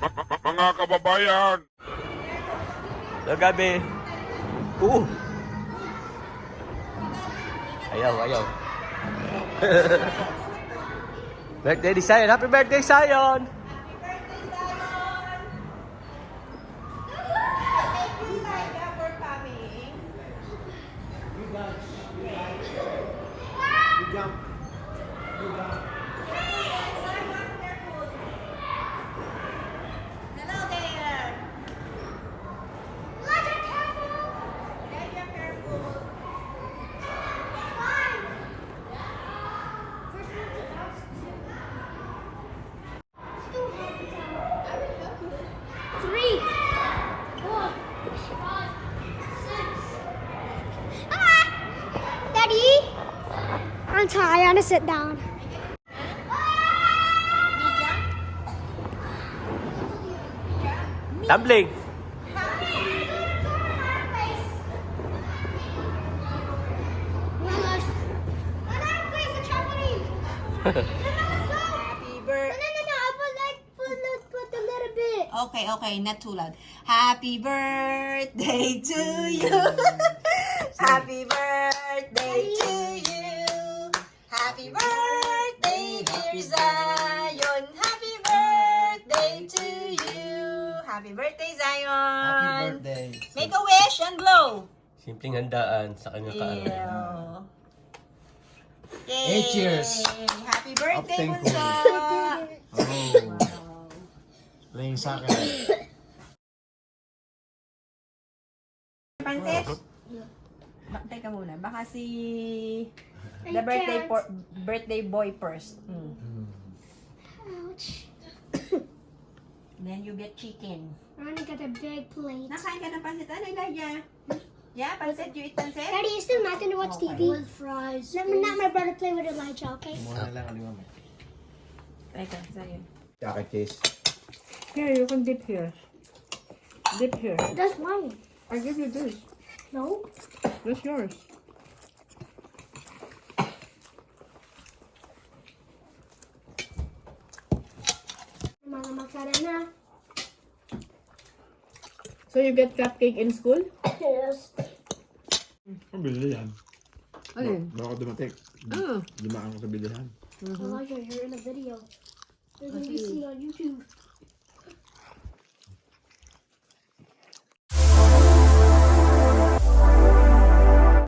Mga kababayan! Gabi. Ayaw. Birthday ni Zion. Happy birthday, Zion! I'm tired. I want to sit down. Tumbling. Happy birthday. No. I put a little bit. Okay, not too loud. Happy birthday to you. Happy birthday to you. Happy birthday, dear Zion. Happy birthday to you. Happy birthday, Zion. Happy birthday. Make a wish and blow. Simpleng handaan sa kanya kaan. Yay. 8 years. Happy birthday, Of thankful. Bunso. Oh. Playing soccer. Pansit? Teka muna, baka si the I birthday boy first. Ouch. Then you get chicken. I want to get a big plate. Nakain ka ng pansit? Ano, Elijah? Yeah, pansit? You eat pansit? Daddy, you still not going to watch TV? With fries. Let me not my brother play with Elijah, okay? Muna lang aliwa mo. Teka, sa'yo. Jacket case. Here, you can dip here. Dip here. That's mine. I give you this. No? That's yours. Mga magsara na. So you get cupcake in school? Yes. Ang bili yan. Alin? Bago dumating. Oh. Dumaan ko sa bilihan. Elijah, you're in a video. You're going to be seen on YouTube.